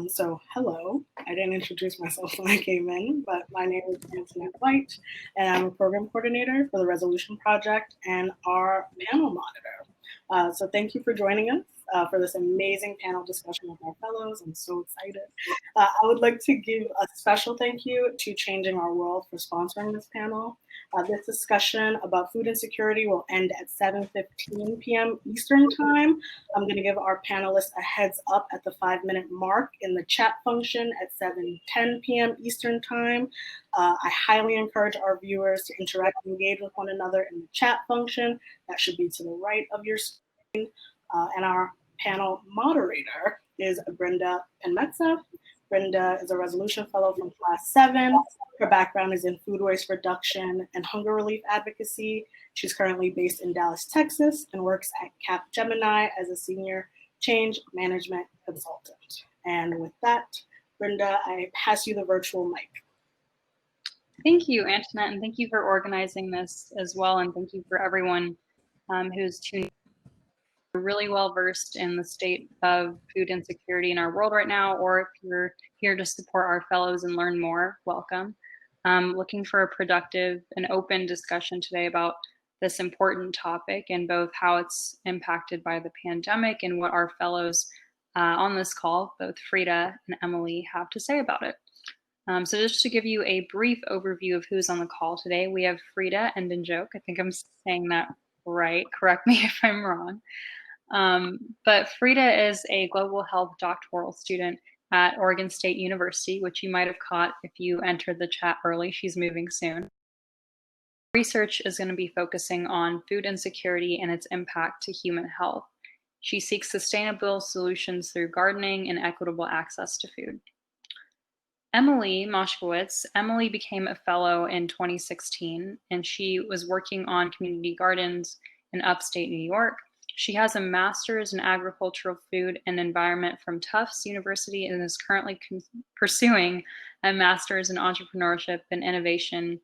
So hello, I didn't introduce myself when I came in, but my name is Antoinette White, and I'm a program coordinator for the Resolution Project and our panel monitor. So thank you for joining us for this amazing panel discussion with our fellows. I'm so excited. I would like to give a special thank you to Changing Our World for sponsoring this panel. This discussion about food insecurity will end at 7:15 p.m. Eastern Time. I'm going to give our panelists a heads up at the 5-minute mark in the chat function at 7:10 p.m. Eastern Time. I highly encourage our viewers to interact and engage with one another in the chat function. That should be to the right of your screen. And our panel moderator is Brinda Penmetsa. Brinda is a resolution fellow from class 7. Her background is in food waste reduction and hunger relief advocacy. She's currently based in Dallas, Texas, and works at Capgemini as a senior change management consultant. And with that, Brinda, I pass you the virtual mic. Thank you, Antoinette, and thank you for organizing this as well, and thank you for everyone who's tuning in. We're really well versed in the state of food insecurity in our world right now, or if you're here to support our fellows and learn more, welcome. Looking for a productive and open discussion today about this important topic and both how it's impacted by the pandemic and what our fellows on this call, both Frida and Emily, have to say about it. So just to give you a brief overview of who's on the call today, we have Frida Endinjok. I think I'm saying that right. Correct me if I'm wrong. But Frida is a global health doctoral student at Oregon State University, which you might have caught if you entered the chat early. She's moving soon. Research is going to be focusing on food insecurity and its impact to human health. She seeks sustainable solutions through gardening and equitable access to food. Emily Moshowitz. Emily became a fellow in 2016, and she was working on community gardens in upstate New York. She has a master's in agricultural food and environment from Tufts University and is currently pursuing a master's in entrepreneurship and innovation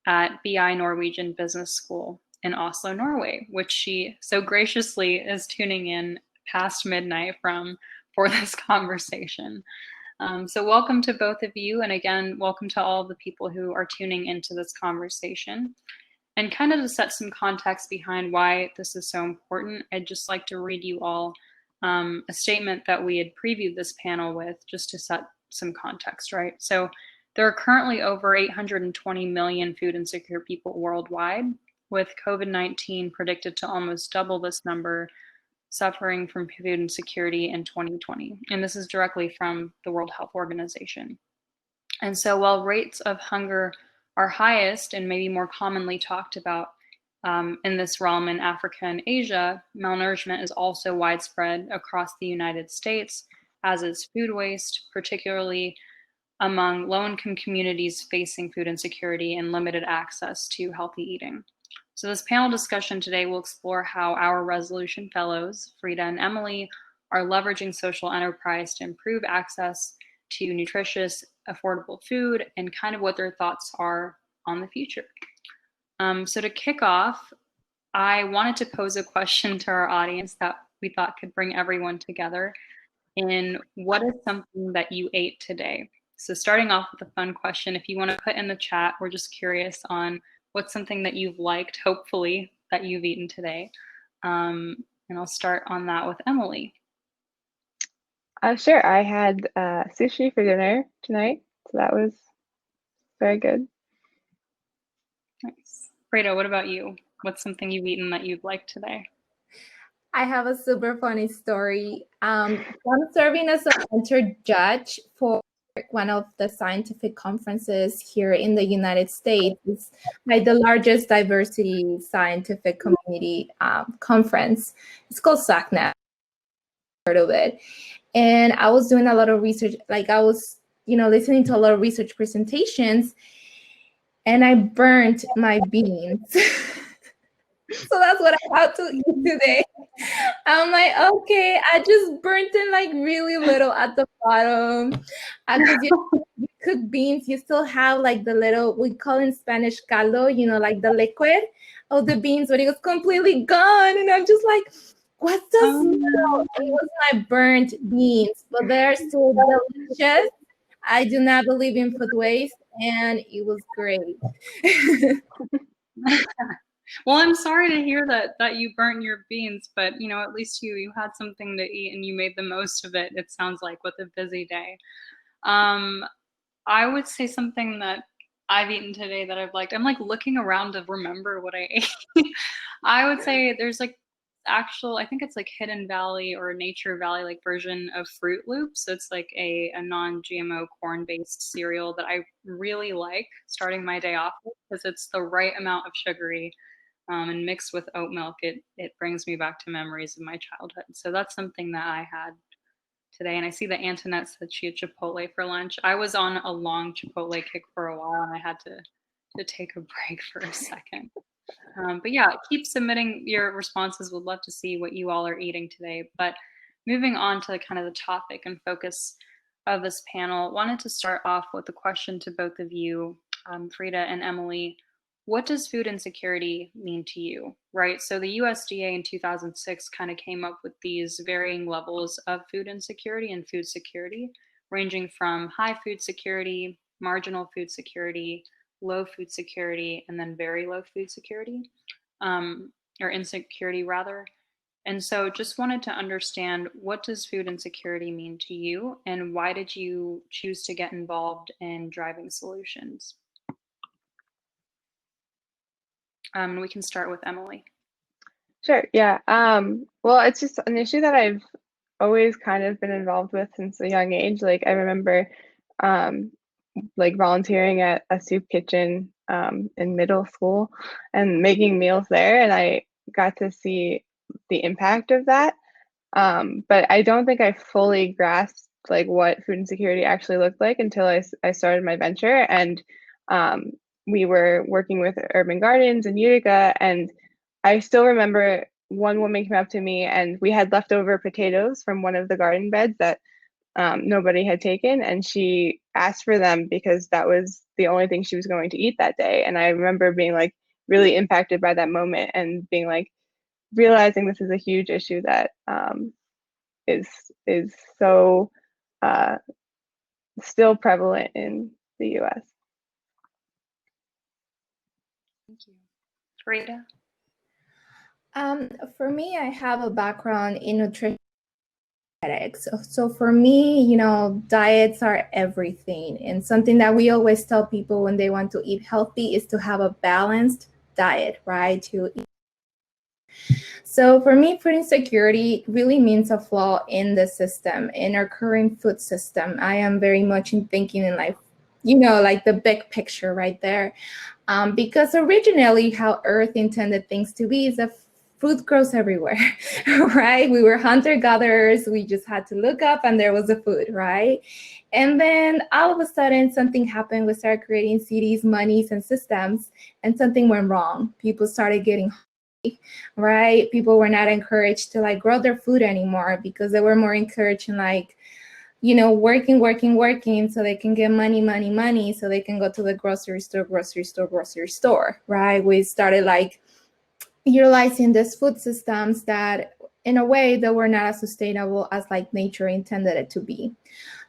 at BI Norwegian Business School in Oslo, Norway, which she so graciously is tuning in past midnight from for this conversation. So welcome to both of you. And again, welcome to all of the people who are tuning into this conversation. And kind of to set some context behind why this is so important, I'd just like to read you all a statement that we had previewed this panel with, just to set some context, right? So there are currently over 820 million food insecure people worldwide, with COVID-19 predicted to almost double this number, suffering from food insecurity in 2020. And this is directly from the World Health Organization. And so while rates of hunger are highest and maybe more commonly talked about in this realm in Africa and Asia, malnourishment is also widespread across the United States, as is food waste, particularly among low-income communities facing food insecurity and limited access to healthy eating. So this panel discussion today will explore how our Resolution Fellows, Frida and Emily, are leveraging social enterprise to improve access to nutritious, affordable food and kind of what their thoughts are on the future. So to kick off, I wanted to pose a question to our audience that we thought could bring everyone together in what is something that you ate today? So starting off with a fun question, if you want to put in the chat, we're just curious on what's something that you've liked, hopefully, that you've eaten today. And I'll start on that with Emily. Sure. I had sushi for dinner tonight, so that was very good. Nice. Frida, what about you? What's something you've eaten that you've liked today? I have a super funny story. I'm serving as a mentor judge for one of the scientific conferences here in the United States. It's like the largest diversity scientific community conference. It's called SACNet. Heard of it. And I was doing a lot of research, like I was, listening to a lot of research presentations, and I burnt my beans. So that's what I had to eat today. I'm like, okay, I just burnt it like really little at the bottom. Because you cook beans, you still have like the little, we call in Spanish caldo, like the liquid of the beans, but it was completely gone. And I'm just like, What's the smell? Um, It was my burnt beans, but they're still delicious. I do not believe in food waste, and it was great. well, I'm sorry to hear that you burnt your beans, but you know, at least you had something to eat and you made the most of it. It sounds like with a busy day. Um, I would say something that I've eaten today that I've liked. I'm like looking around to remember what I ate. I would say there's like I think it's like Hidden Valley or Nature Valley like version of Fruit Loops. So it's like a non-GMO corn-based cereal that I really like starting my day off with because it's the right amount of sugary. And mixed with oat milk, it brings me back to memories of my childhood. So that's something that I had today. And I see that Antoinette said she had Chipotle for lunch. I was on a long Chipotle kick for a while, and I had to take a break for a second. But yeah, keep submitting your responses. Would love to see what you all are eating today. But moving on to kind of the topic and focus of this panel, wanted to start off with a question to both of you, Frida and Emily. What does food insecurity mean to you, right? So the USDA in 2006 kind of came up with these varying levels of food insecurity and food security, ranging from high food security, marginal food security, low food security, and then very low food security, or insecurity rather. And so just wanted to understand, what does food insecurity mean to you, and why did you choose to get involved in driving solutions? We can start with Emily. Sure, yeah. Well, it's just an issue that I've always kind of been involved with since a young age. Like I remember like volunteering at a soup kitchen in middle school and making meals there, and I got to see the impact of that. But I don't think I fully grasped like what food insecurity actually looked like until I started my venture. And we were working with urban gardens in Utica, and I still remember one woman came up to me, and we had leftover potatoes from one of the garden beds that nobody had taken, and she asked for them because that was the only thing she was going to eat that day. And I remember being like really impacted by that moment and being like realizing this is a huge issue that is so still prevalent in the US. Thank you. Frida? For me, I have a background in nutrition. So for me, you know, diets are everything. And something that we always tell people when they want to eat healthy is to have a balanced diet, right? So for me, food insecurity really means a flaw in the system, in our current food system. I am very much in thinking in like, you know, like the big picture right there. Because originally how Earth intended things to be is that food grows everywhere, right? We were hunter-gatherers. We just had to look up and there was the food, right? And then all of a sudden something happened. We started creating cities, monies, and systems, and something went wrong. People started getting hungry, right? People were not encouraged to like grow their food anymore because they were more encouraged in like, you know, working so they can get money, so they can go to the grocery store, right? We started like utilizing these food systems that in a way that were not as sustainable as like nature intended it to be.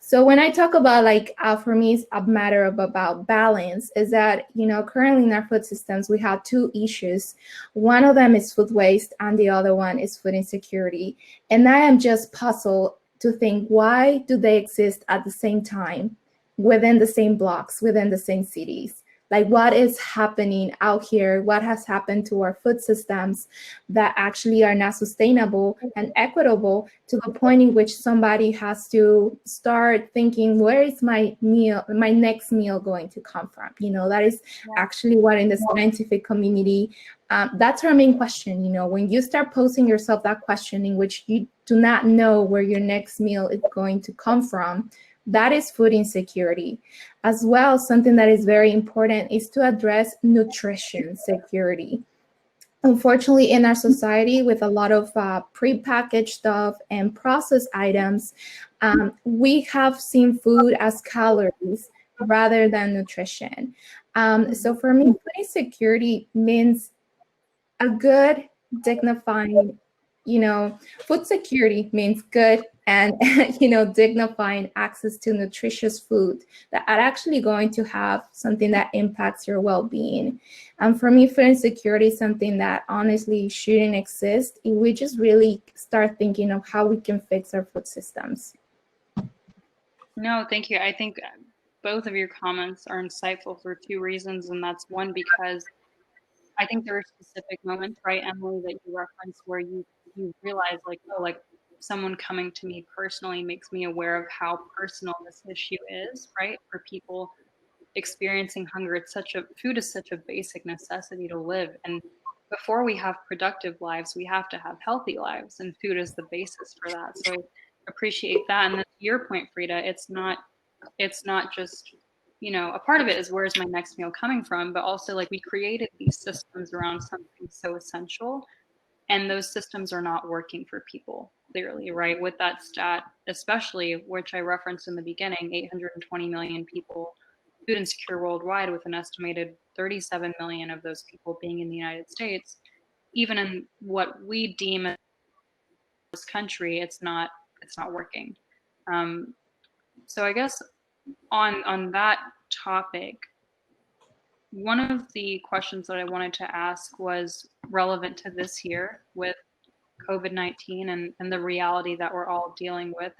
So when I talk about like, for me, it's a matter of about balance, is that, you know, currently in our food systems, we have two issues. One of them is food waste and the other one is food insecurity. And I am just puzzled to think, why do they exist at the same time, within the same blocks, within the same cities? Like, what is happening out here? What has happened to our food systems that actually are not sustainable and equitable to the point in which somebody has to start thinking, where is my meal, my next meal going to come from? You know, that is actually what in the scientific community, that's our main question. You know, when you start posing yourself that question in which you do not know where your next meal is going to come from, that is food insecurity. As well, something that is very important is to address nutrition security. Unfortunately, in our society, with a lot of prepackaged stuff and processed items, we have seen food as calories rather than nutrition. So for me, food insecurity means a good, dignifying food security means good and, dignifying access to nutritious food that are actually going to have something that impacts your well-being. And for me, food insecurity is something that honestly shouldn't exist if we just really start thinking of how we can fix our food systems. No, thank you. I think both of your comments are insightful for two reasons. And that's one, because I think there are specific moments, right, Emily, that you referenced where you realize like, oh, like someone coming to me personally makes me aware of how personal this issue is, right? For people experiencing hunger, food is such a basic necessity to live. And before we have productive lives, we have to have healthy lives, and food is the basis for that. So I appreciate that. And then to your point, Frida, it's not just, a part of it is where's my next meal coming from, but also like we created these systems around something so essential, and those systems are not working for people clearly, right? With that stat, especially, which I referenced in the beginning, 820 million people food insecure worldwide, with an estimated 37 million of those people being in the United States. Even in what we deem as this country, it's not working. So I guess on that topic, one of the questions that I wanted to ask was relevant to this year with COVID-19 and the reality that we're all dealing with,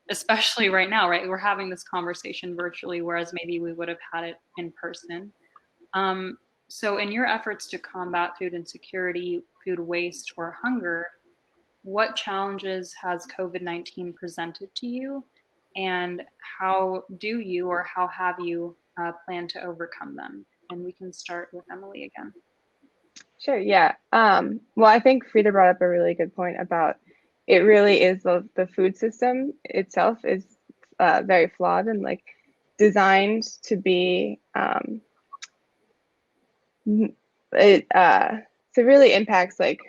especially right now, right? We're having this conversation virtually, whereas maybe we would have had it in person. So in your efforts to combat food insecurity, food waste, or hunger, what challenges has COVID-19 presented to you? And how do you, or how have you planned to overcome them? And we can start with Emily again. Sure, yeah. Well, I think Frida brought up a really good point about it really is the food system itself is very flawed and like designed to be, it severely impacts like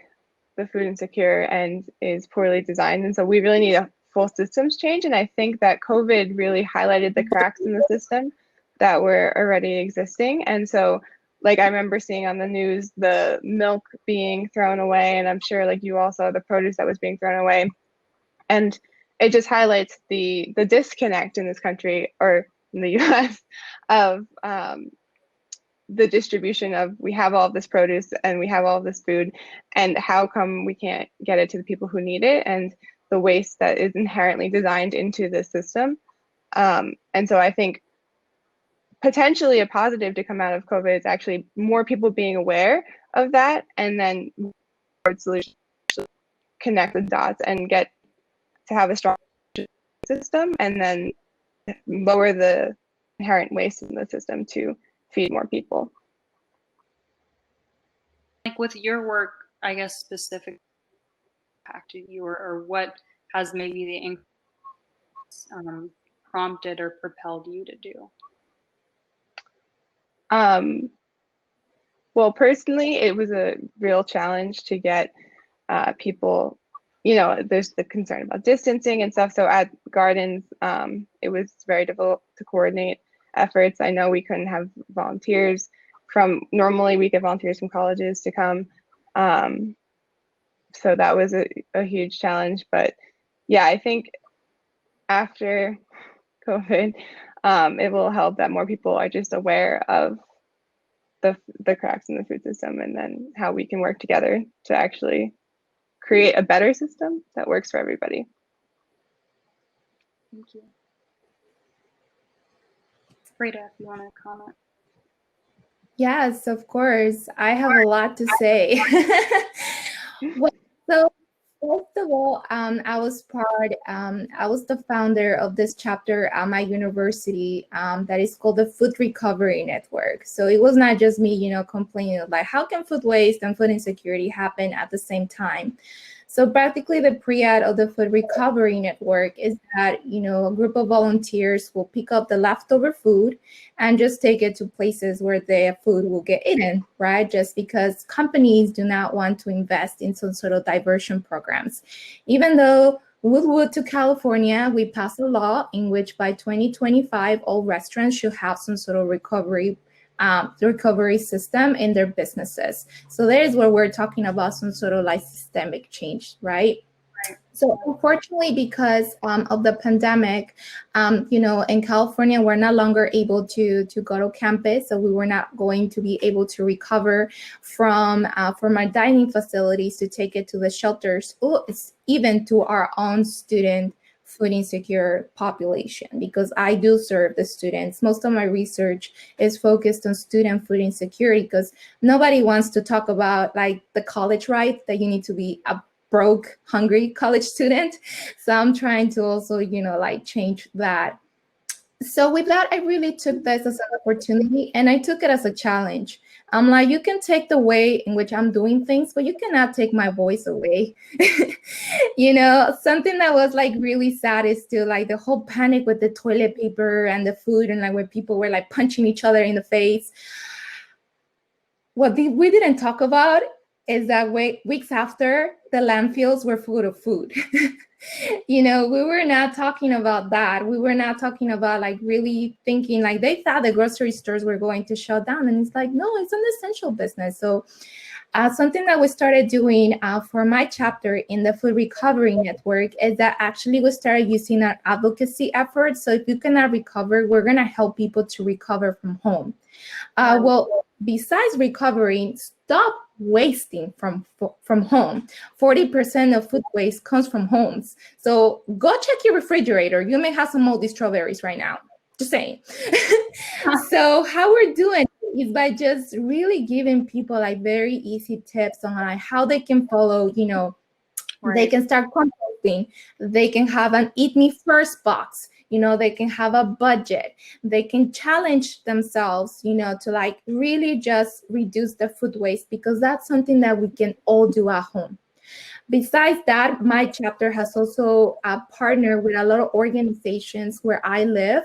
the food insecure and is poorly designed. And so we really need a full systems change. And I think that COVID really highlighted the cracks in the system that were already existing. And so like I remember seeing on the news the milk being thrown away, and I'm sure like you all saw the produce that was being thrown away. And it just highlights the disconnect in this country, or in the US, of the distribution of, we have all of this produce and we have all of this food, and how come we can't get it to the people who need it, and the waste that is inherently designed into the system. And so I think potentially a positive to come out of COVID is actually more people being aware of that, and then solutions, connect the dots and get to have a strong system, and then lower the inherent waste in the system to feed more people. Like with your work, I guess specifically impacted you, or what has maybe the increase prompted or propelled you to do? Well, personally, it was a real challenge to get people, there's the concern about distancing and stuff. So at Gardens, it was very difficult to coordinate efforts. I know we couldn't have volunteers normally we get volunteers from colleges to come. So that was a huge challenge. But yeah, I think after COVID, it will help that more people are just aware of the cracks in the food system, and then how we can work together to actually create a better system that works for everybody. Thank you. Frida, if you want to comment. Yes, of course. I have a lot to say. Well, so first of all, I was the founder of this chapter at my university that is called the Food Recovery Network. So it was not just me, complaining about how can food waste and food insecurity happen at the same time. So practically the pre-ad of the Food Recovery Network is that, a group of volunteers will pick up the leftover food and just take it to places where the food will get eaten, right? Just because companies do not want to invest in some sort of diversion programs. Even though Woodwood to California, we passed a law in which by 2025, all restaurants should have some sort of recovery recovery system in their businesses. So there's where we're talking about some sort of like systemic change, right? So unfortunately, because of the pandemic, in California, we're no longer able to go to campus. So we were not going to be able to recover from our dining facilities to take it to the shelters, or even to our own student food insecure population, because I do serve the students. Most of my research is focused on student food insecurity, because nobody wants to talk about like the college right, that you need to be a broke, hungry college student. So I'm trying to also, like change that. So with that, I really took this as an opportunity, and I took it as a challenge. I'm like, you can take the way in which I'm doing things, but you cannot take my voice away. Something that was like really sad is still like the whole panic with the toilet paper and the food, and like when people were like punching each other in the face. What we didn't talk about is that weeks after, the landfills were full of food. We were not talking about that. We were not talking about like really thinking like they thought the grocery stores were going to shut down. And it's like, no, it's an essential business. So something that we started doing for my chapter in the Food Recovery Network is that actually we started using our advocacy efforts. So if you cannot recover, we're going to help people to recover from home. Well, besides recovering, stop wasting from home. 40% of food waste comes from homes. So go check your refrigerator. You may have some moldy strawberries right now. Just saying. So how we're doing is by just really giving people like very easy tips on like how they can follow, They can start composting. They can have an Eat Me First box. They can have a budget. They can challenge themselves, to like really just reduce the food waste, because that's something that we can all do at home. Besides that, my chapter has also partnered with a lot of organizations where I live.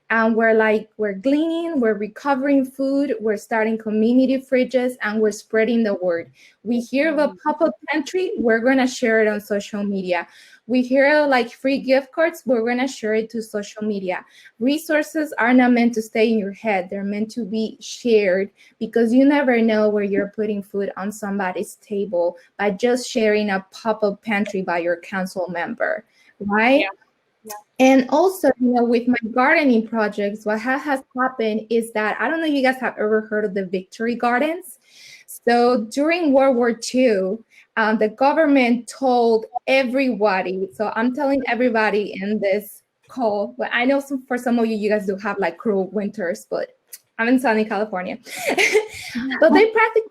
And we're gleaning, we're recovering food, we're starting community fridges, and we're spreading the word. We hear of a pop-up pantry, we're gonna share it on social media. We hear like free gift cards, we're gonna share it to social media. Resources are not meant to stay in your head, they're meant to be shared, because you never know where you're putting food on somebody's table by just sharing a pop-up pantry by your council member, right? Yeah. And also, with my gardening projects, what has happened is that, I don't know if you guys have ever heard of the Victory Gardens. So during World War II, the government told everybody, so I'm telling everybody in this call, but I know for some of you guys do have like cruel winters, but I'm in sunny California. But they practically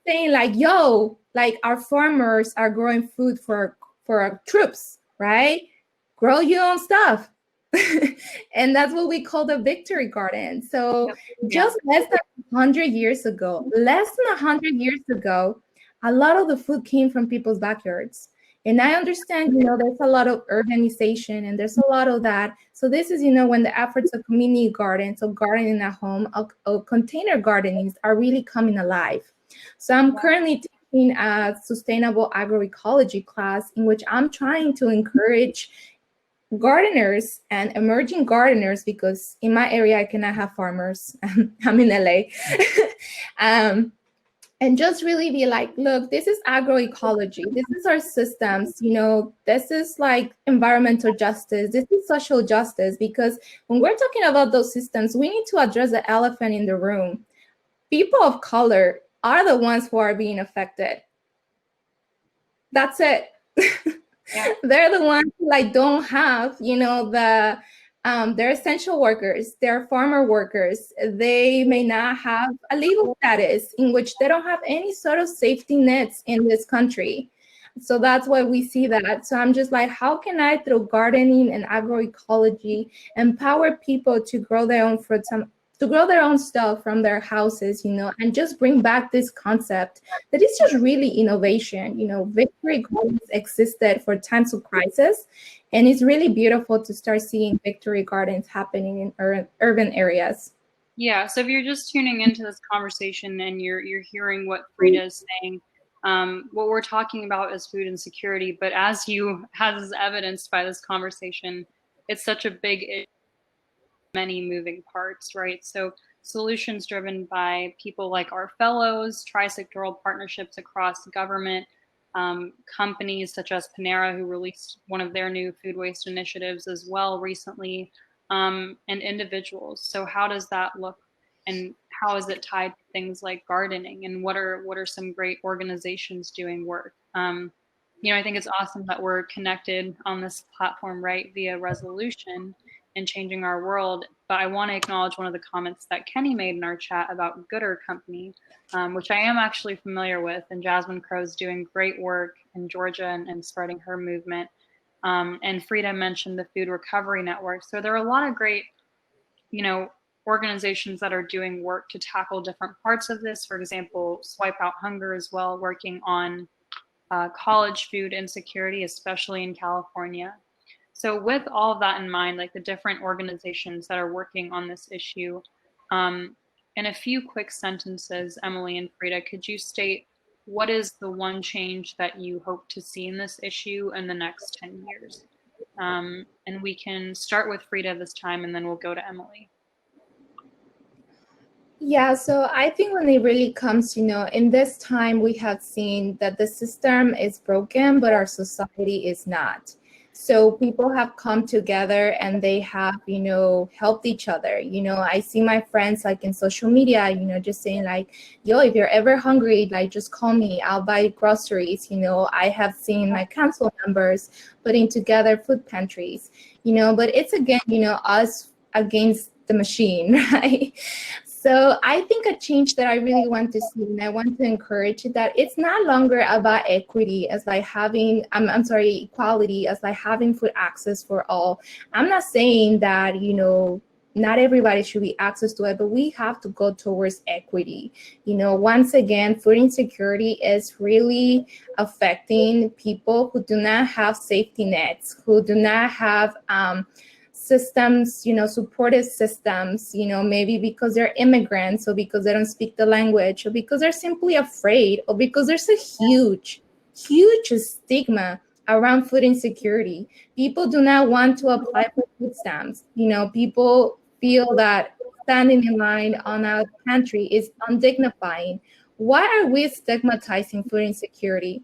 saying like, yo, like our farmers are growing food for our troops, right? Grow your own stuff. And that's what we call the Victory Garden. So just less than 100 years ago, a lot of the food came from people's backyards. And I understand, there's a lot of urbanization and there's a lot of that. So this is, when the efforts of community gardens, of gardening at home, of container gardening are really coming alive. So I'm currently taking a sustainable agroecology class in which I'm trying to encourage gardeners and emerging gardeners, because in my area I cannot have farmers. I'm in LA. And just really be like, look, this is agroecology. This is our systems. This is like environmental justice. This is social justice. Because when we're talking about those systems, we need to address the elephant in the room. People of color are the ones who are being affected. That's it. Yeah. They're the ones who like don't have, they're essential workers, they're farmer workers. They may not have a legal status in which they don't have any sort of safety nets in this country. So that's why we see that. So I'm just like, how can I, through gardening and agroecology, empower people to grow their own fruits, to grow their own stuff from their houses, and just bring back this concept that is just really innovation. Victory Gardens existed for times of crisis, and it's really beautiful to start seeing Victory Gardens happening in urban areas. Yeah, so if you're just tuning into this conversation and you're hearing what Frida is saying, what we're talking about is food insecurity, but as evidenced by this conversation, it's such a big issue, many moving parts, right? So solutions driven by people like our fellows, trisectoral partnerships across government, companies such as Panera, who released one of their new food waste initiatives as well recently, and individuals. So how does that look, and how is it tied to things like gardening, and what are some great organizations doing work? I think it's awesome that we're connected on this platform, right, via resolution and changing our world. But I want to acknowledge one of the comments that Kenny made in our chat about Gooder Company, which I am actually familiar with. And Jasmine Crow's doing great work in Georgia and spreading her movement. And Frida mentioned the Food Recovery Network. So there are a lot of great, organizations that are doing work to tackle different parts of this. For example, Swipe Out Hunger as well, working on college food insecurity, especially in California. So with all of that in mind, like the different organizations that are working on this issue, in a few quick sentences, Emily and Frida, could you state what is the one change that you hope to see in this issue in the next 10 years? And we can start with Frida this time, and then we'll go to Emily. Yeah, so I think when it really comes, in this time, we have seen that the system is broken, but our society is not. So people have come together and they have, helped each other. I see my friends like in social media, just saying like, yo, if you're ever hungry, like just call me, I'll buy groceries. I have seen my council members putting together food pantries, but it's again, us against the machine, right? So I think a change that I really want to see, and I want to encourage that it's not longer about equity as like having, equality as like having food access for all. I'm not saying that, not everybody should be access to it, but we have to go towards equity. Once again, food insecurity is really affecting people who do not have safety nets, who do not have, systems, supportive systems, maybe because they're immigrants or because they don't speak the language or because they're simply afraid or because there's a huge stigma around food insecurity. People do not want to apply for food stamps. People feel that standing in line on our pantry is undignifying. Why are we stigmatizing food insecurity?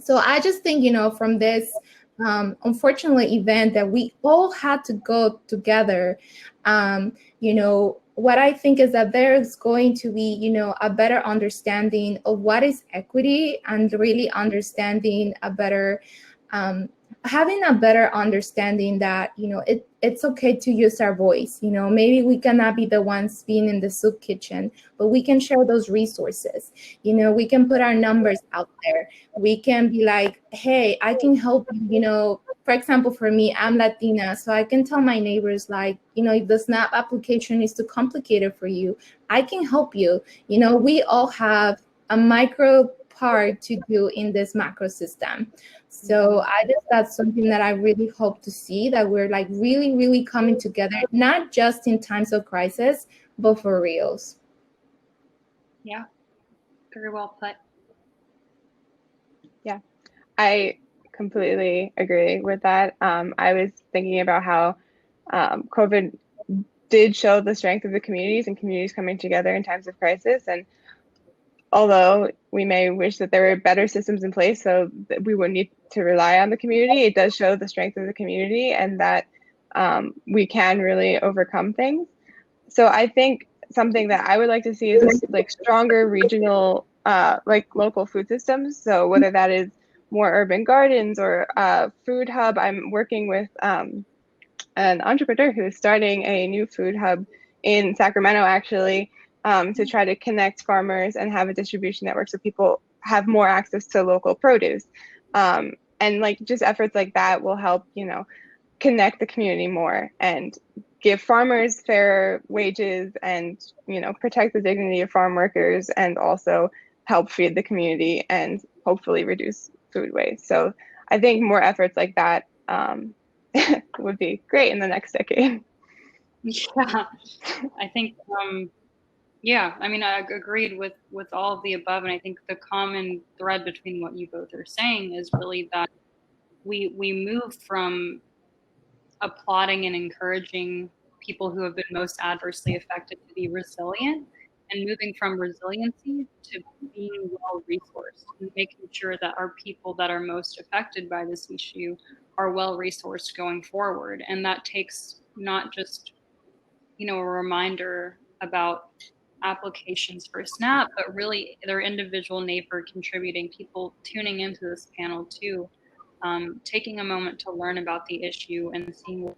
So I just think, from this unfortunately event that we all had to go together, what I think is that there's going to be, a better understanding of what is equity and really understanding a better, having a better understanding that, it's okay to use our voice. Maybe we cannot be the ones being in the soup kitchen, but we can share those resources. We can put our numbers out there. We can be like, hey, I can help you. For example, for me, I'm Latina, so I can tell my neighbors like, if the SNAP application is too complicated for you, I can help you. We all have a micro part to do in this macro system. So I guess that's something that I really hope to see, that we're like really, really coming together, not just in times of crisis, but for reals. Yeah, very well put. Yeah, I completely agree with that. I was thinking about how COVID did show the strength of the communities and communities coming together in times of crisis. And although we may wish that there were better systems in place so that we wouldn't need to rely on the community, it does show the strength of the community and that we can really overcome things. So I think something that I would like to see is like stronger regional, like local food systems. So whether that is more urban gardens or food hub, I'm working with an entrepreneur who's starting a new food hub in Sacramento, actually, to try to connect farmers and have a distribution network so people have more access to local produce. And like just efforts like that will help, connect the community more and give farmers fair wages and, protect the dignity of farm workers and also help feed the community and hopefully reduce food waste. So I think more efforts like that would be great in the next decade. Yeah, I think, I agreed with all of the above. And I think the common thread between what you both are saying is really that we move from applauding and encouraging people who have been most adversely affected to be resilient, and moving from resiliency to being well-resourced, and making sure that our people that are most affected by this issue are well-resourced going forward. And that takes not just, a reminder about applications for SNAP, but really their individual neighbor contributing, people tuning into this panel too, taking a moment to learn about the issue and seeing what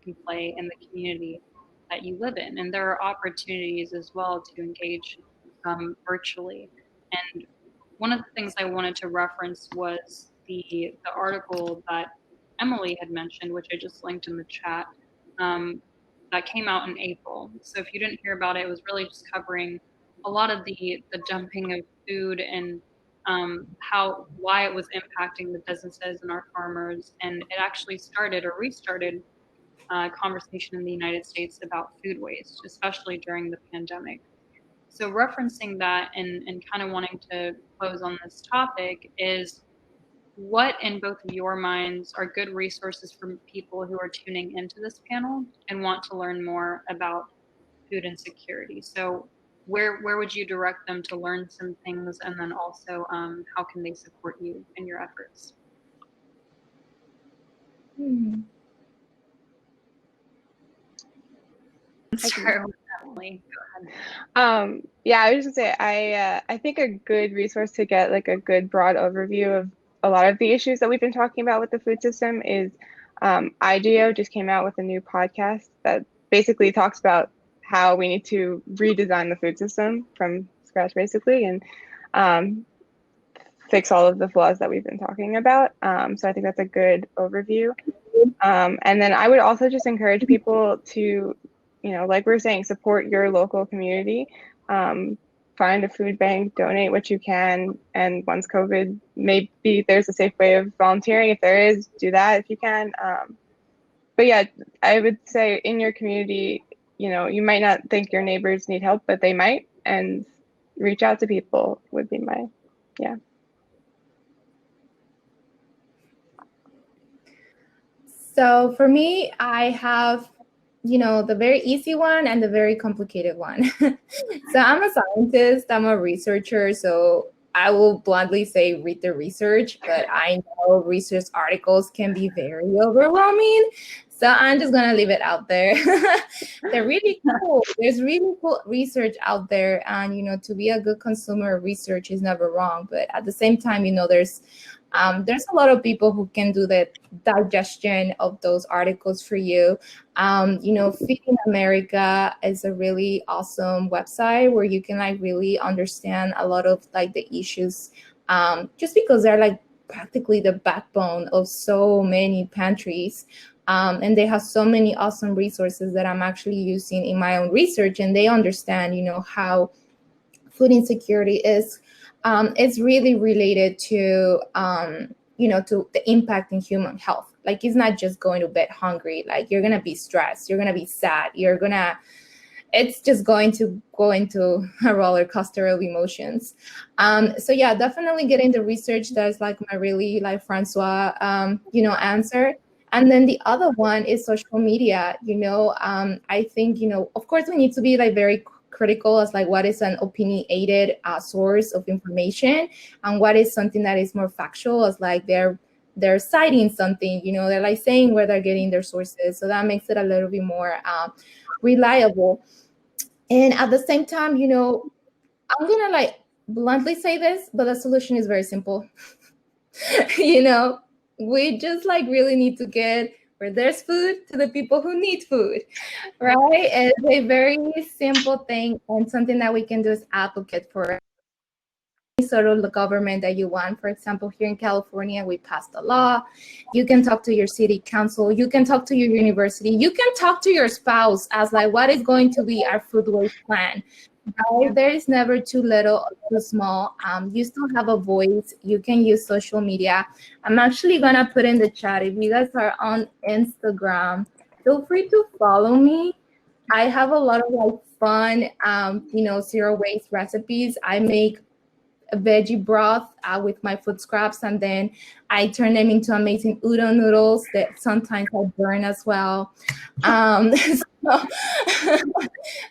you can play in the community that you live in. And there are opportunities as well to engage virtually. And one of the things I wanted to reference was the article that Emily had mentioned, which I just linked in the chat, that came out in April. So if you didn't hear about it, it was really just covering a lot of the dumping of food and why it was impacting the businesses and our farmers. And it actually restarted conversation in the United States about food waste, especially during the pandemic. So referencing that and kind of wanting to close on this topic is, what in both of your minds are good resources for people who are tuning into this panel and want to learn more about food insecurity? So where would you direct them to learn some things, and then also how can they support you in your efforts? Start with Emily. Go ahead. Yeah, I was just gonna say, I think a good resource to get like a good broad overview of a lot of the issues that we've been talking about with the food system is IGO just came out with a new podcast that basically talks about how we need to redesign the food system from scratch, basically, and fix all of the flaws that we've been talking about. So I think that's a good overview. And then I would also just encourage people to, like we're saying, support your local community. Find a food bank, donate what you can, and once COVID, maybe there's a safe way of volunteering. If there is, do that if you can. But yeah, I would say in your community, you might not think your neighbors need help, but they might, and reach out to people would be my, yeah. So for me, I have, the very easy one and the very complicated one. So I'm a scientist, I'm a researcher, so I will bluntly say read the research, but I know research articles can be very overwhelming. So I'm just going to leave it out there. They're really cool. There's really cool research out there. And, to be a good consumer of research is never wrong. But at the same time, there's a lot of people who can do the digestion of those articles for you. Feeding America is a really awesome website where you can really understand a lot of the issues, just because they're practically the backbone of so many pantries. And they have so many awesome resources that I'm actually using in my own research, and they understand, how food insecurity is. It's really related to, to the impact in human health. It's not just going to bed hungry. You're going to be stressed. You're going to be sad. It's just going to go into a roller coaster of emotions. So yeah, definitely getting the research. That's my really Francois, answer. And then the other one is social media. I think, of course we need to be very critical as what is an opinionated source of information and what is something that is more factual, as they're citing something, they're saying where they're getting their sources. So that makes it a little bit more reliable. And at the same time, I'm gonna bluntly say this, but the solution is very simple. We just really need to get where there's food to the people who need food, right? It's a very simple thing, and something that we can do is advocate for any sort of government that you want. For example, here in California, we passed a law. You can talk to your city council. You can talk to your university. You can talk to your spouse as what is going to be our food waste plan. Right? There is never too little or too small. You still have a voice. You can use social media. I'm actually going to put in the chat, if you guys are on Instagram, feel free to follow me. I have a lot of fun, zero waste recipes. I make a veggie broth with my food scraps, and then I turn them into amazing udon noodles that sometimes I burn as well. So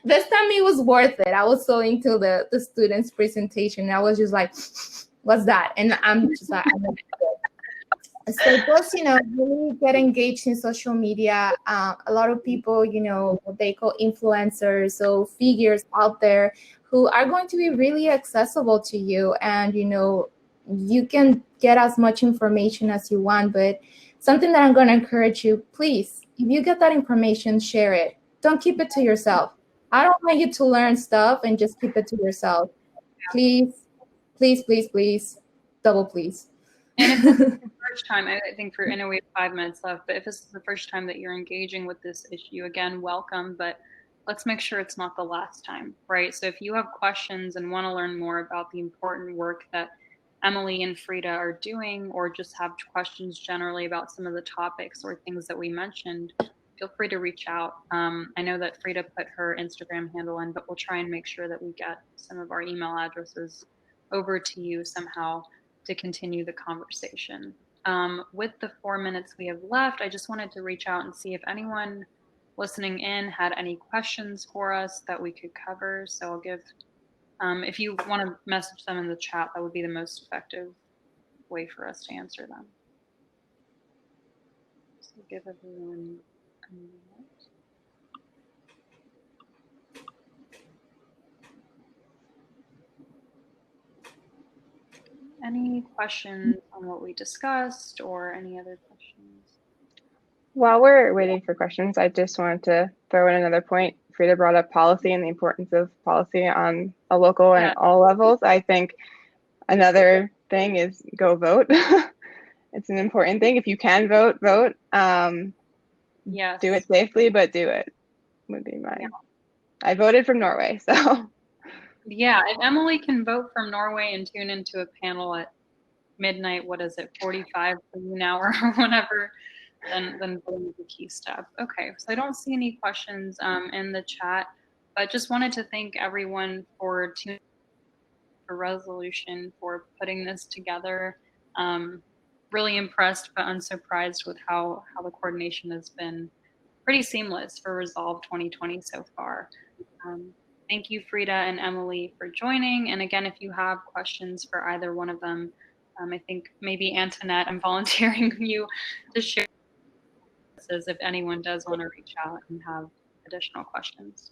this time it was worth it. I was so into the students' presentation. I was just like, what's that? And I'm just like, so just, really get engaged in social media. A lot of people, what they call influencers, so figures out there who are going to be really accessible to you. And, you can get as much information as you want, but something that I'm going to encourage you, please, if you get that information, share it. Don't keep it to yourself. I don't want you to learn stuff and just keep it to yourself. Please, please, please, please, double please. And if this is the first time, I think I know we have 5 minutes left, but if this is the first time that you're engaging with this issue, again, welcome, but let's make sure it's not the last time, right? So if you have questions and want to learn more about the important work that Emily and Frida are doing, or just have questions generally about some of the topics or things that we mentioned, feel free to reach out. I know that Frida put her Instagram handle in, but we'll try and make sure that we get some of our email addresses over to you somehow to continue the conversation. With the 4 minutes we have left, I just wanted to reach out and see if anyone listening in had any questions for us that we could cover. So I'll give, if you want to message them in the chat, that would be the most effective way for us to answer them. So give everyone a minute. Any questions on what we discussed or any other questions? While we're waiting for questions, I just wanted to throw in another point. Frida brought up policy and the importance of policy on a local and at all levels. I think another thing is go vote. It's an important thing. If you can vote, vote. Yes. Do it safely, but do it would be mine. Yeah. I voted from Norway, so. Yeah, if Emily can vote from Norway and tune into a panel at midnight, what is it, 45 for you now or whatever, then voting is a key step. Okay, so I don't see any questions in the chat, but just wanted to thank everyone for tuning in for resolution, for putting this together. Really impressed but unsurprised with how the coordination has been pretty seamless for Resolve 2020 so far. Thank you, Frida and Emily, for joining. And again, if you have questions for either one of them, I think maybe Antoinette, I'm volunteering you to share if anyone does want to reach out and have additional questions.